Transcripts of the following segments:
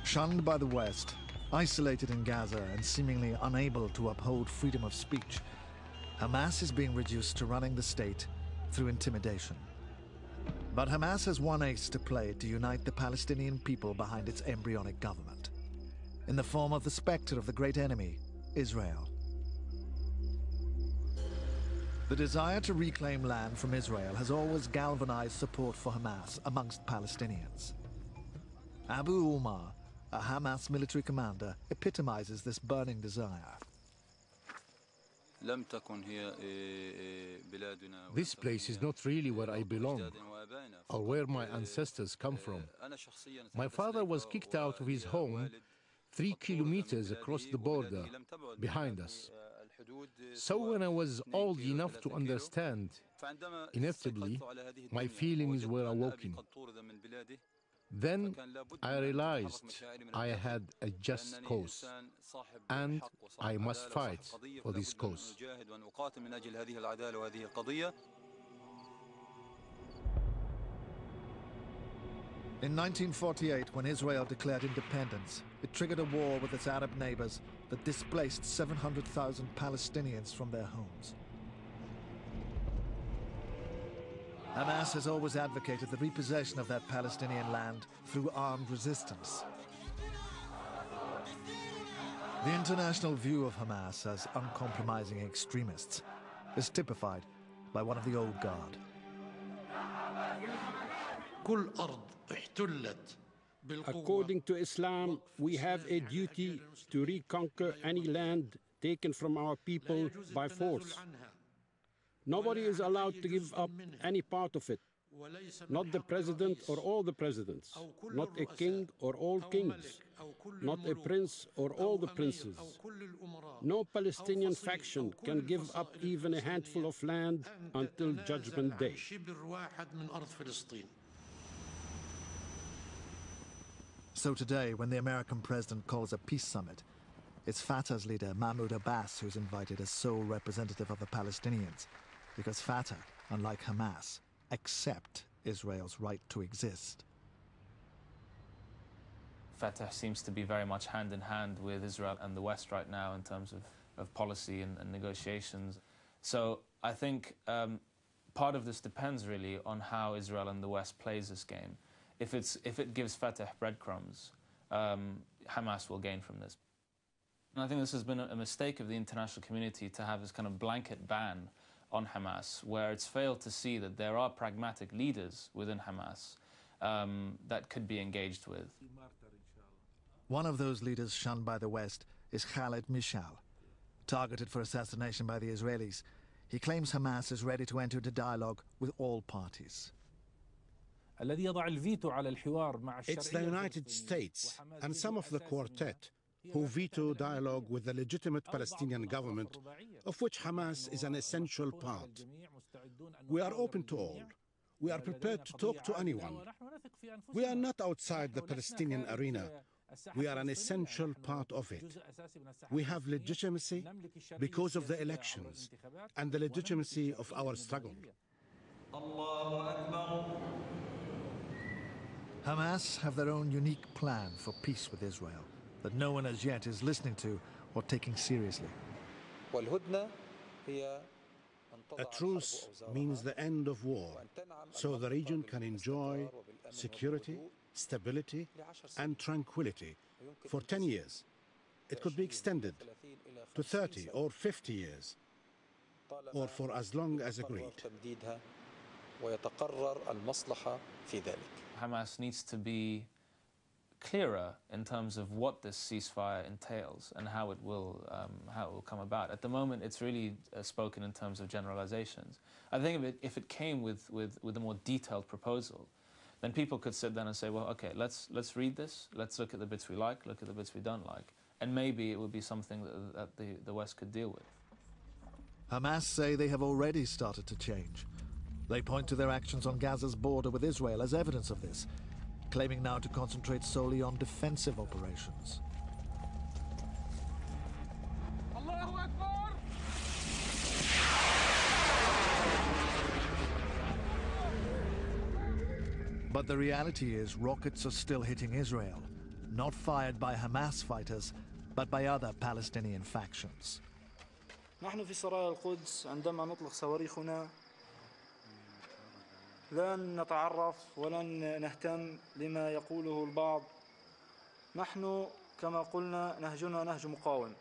Shunned by the West, isolated in Gaza and seemingly unable to uphold freedom of speech, Hamas is being reduced to running the state through intimidation. But Hamas has one ace to play to unite the Palestinian people behind its embryonic government, in the form of the specter of the great enemy, Israel. The desire to reclaim land from Israel has always galvanized support for Hamas amongst Palestinians. Abu Umar, a Hamas military commander, epitomizes this burning desire. This place is not really where I belong, or where my ancestors come from. My father was kicked out of his home 3 kilometers across the border behind us. So when I was old enough to understand, inevitably, my feelings were awoken. Then I realized I had a just cause, and I must fight for this cause. In 1948, when Israel declared independence, it triggered a war with its Arab neighbors that displaced 700,000 Palestinians from their homes. Hamas has always advocated the repossession of that Palestinian land through armed resistance. The international view of Hamas as uncompromising extremists is typified by one of the old guard. According to Islam, we have a duty to reconquer any land taken from our people by force. Nobody is allowed to give up any part of it. Not the president or all the presidents, not a king or all kings, not a prince or all the princes. No Palestinian faction can give up even a handful of land until Judgment Day. So today, when the American president calls a peace summit, it's Fatah's leader, Mahmoud Abbas, who's invited as sole representative of the Palestinians, because Fatah, unlike Hamas, accept Israel's right to exist. Fatah seems to be very much hand in hand with Israel and the West right now in terms of policy and negotiations. So I think part of this depends really on how Israel and the West plays this game. If it gives Fatah breadcrumbs, Hamas will gain from this. And I think this has been a mistake of the international community to have this kind of blanket ban on Hamas, where it's failed to see that there are pragmatic leaders within Hamas that could be engaged with. One of those leaders shunned by the West is Khalid Mishal. Targeted for assassination by the Israelis, he claims Hamas is ready to enter into dialogue with all parties. It's the United States and some of the quartet who veto dialogue with the legitimate Palestinian government, of which Hamas is an essential part. We are open to all. We are prepared to talk to anyone. We are not outside the Palestinian arena. We are an essential part of it. We have legitimacy because of the elections and the legitimacy of our struggle. Hamas have their own unique plan for peace with Israel that no one as yet is listening to or taking seriously. A truce means the end of war, so the region can enjoy security, stability, and tranquility for 10 years. It could be extended to 30 or 50 years, or for as long as agreed. Hamas needs to be clearer in terms of what this ceasefire entails and how it will come about. At the moment, it's really spoken in terms of generalizations. I think if it came with a more detailed proposal, then people could sit down and say, well, okay, let's read this, let's look at the bits we like, look at the bits we don't like, and maybe it would be something that the West could deal with. Hamas say they have already started to change. They point to their actions on Gaza's border with Israel as evidence of this, claiming now to concentrate solely on defensive operations. But the reality is rockets are still hitting Israel, not fired by Hamas fighters, but by other Palestinian factions. نحن في سرايا القدس عندما نطلق صواريخنا لن نتعرف ولن نهتم لما يقوله البعض. نحن كما قلنا نهجنا نهج مقاوم.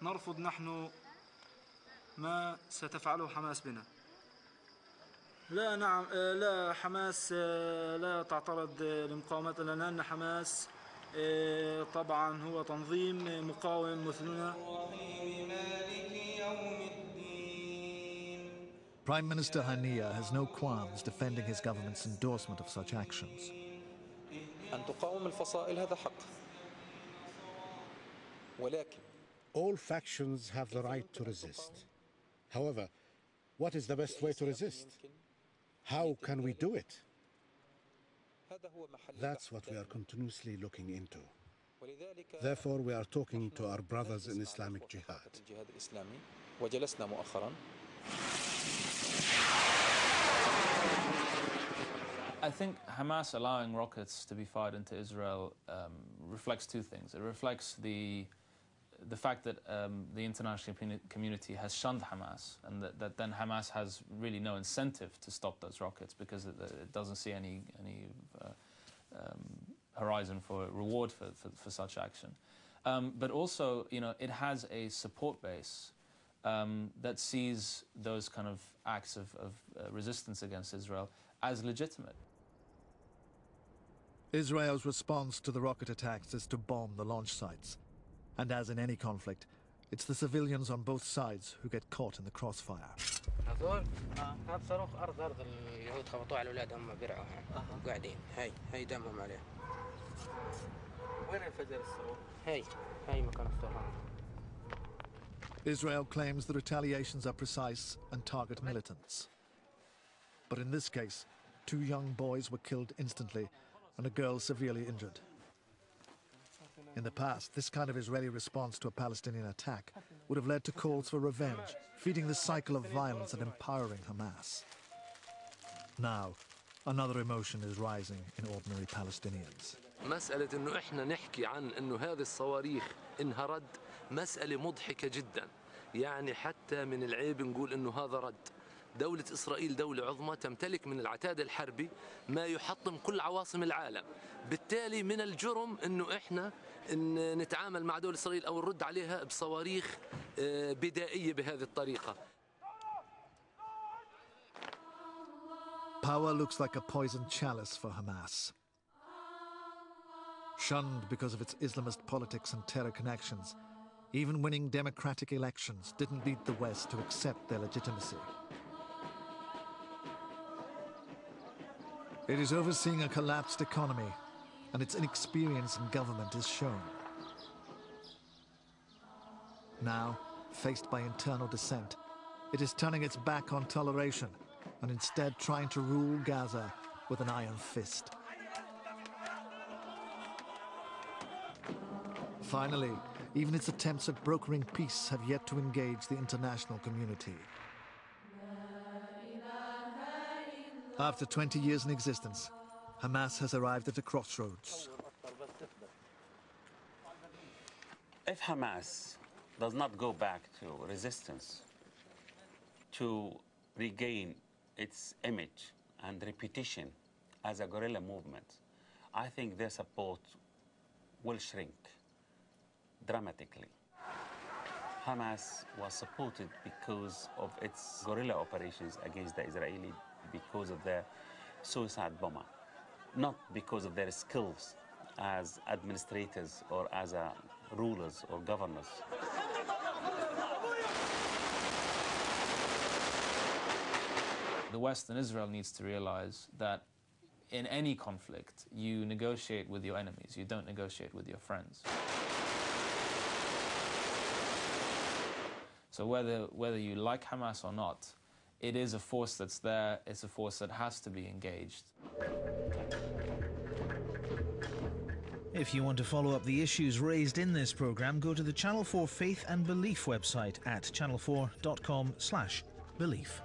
نرفض نحن ما ستفعله حماس بنا. لا حماس لا تعترض لمقاومتنا لأن حماس طبعا هو تنظيم مقاوم مثلنا. Prime Minister Haniya has no qualms defending his government's endorsement of such actions. أن تقاوم الفصائل هذا حق. ولكن all factions have the right to resist. However, what is the best way to resist? How can we do it? That's what we are continuously looking into. Therefore, we are talking to our brothers in Islamic Jihad. وجلسنا مؤخرا. I think Hamas allowing rockets to be fired into Israel reflects two things. It reflects the fact that the international community has shunned Hamas, and that then Hamas has really no incentive to stop those rockets because it doesn't see any horizon for reward for such action. But also, you know, it has a support base that sees those kind of acts of resistance against Israel as legitimate. Israel's response to the rocket attacks is to bomb the launch sites. And as in any conflict, it's the civilians on both sides who get caught in the crossfire. هذا صاروخ أرض اليهود خبطوه على الأولاد هم بيرعوا قاعدين هاي دمهم عليه. وين انفجر الصاروخ؟ هاي مكان الصاروخ. Israel claims the retaliations are precise and target militants. But in this case, 2 young boys were killed instantly and a girl severely injured. In the past, this kind of Israeli response to a Palestinian attack would have led to calls for revenge, feeding the cycle of violence and empowering Hamas. Now, another emotion is rising in ordinary Palestinians. مسألة إنه إحنا نحكي عن إنه هذه الصواريخ إنها رد مسألة مضحكة جدا. يعني حتى من العيب نقول إنه هذا رد. دولة إسرائيل دولة عظمى تمتلك من العتاد الحربي ما يحطم كل عواصم العالم. بالتالي من الجرم إنه إحنا إن نتعامل مع دولة إسرائيل أو نرد عليها بصواريخ بدائية بهذه الطريقة. Power looks like a poisoned chalice for Hamas. Shunned because of its Islamist politics and terror connections, even winning democratic elections didn't lead the West to accept their legitimacy. It is overseeing a collapsed economy, and its inexperience in government is shown. Now, faced by internal dissent, it is turning its back on toleration and instead trying to rule Gaza with an iron fist. Finally, even its attempts at brokering peace have yet to engage the international community. After 20 years in existence, Hamas has arrived at a crossroads. If Hamas does not go back to resistance to regain its image and reputation as a guerrilla movement, I think their support will shrink dramatically. Hamas was supported because of its guerrilla operations against the Israeli, because of their suicide bomber, not because of their skills as administrators or as rulers or governors. The West and Israel needs to realize that in any conflict, you negotiate with your enemies, you don't negotiate with your friends. So whether you like Hamas or not, it is a force that's there, it's a force that has to be engaged. If you want to follow up the issues raised in this programme, go to the Channel 4 Faith and Belief website at channel4.com/belief.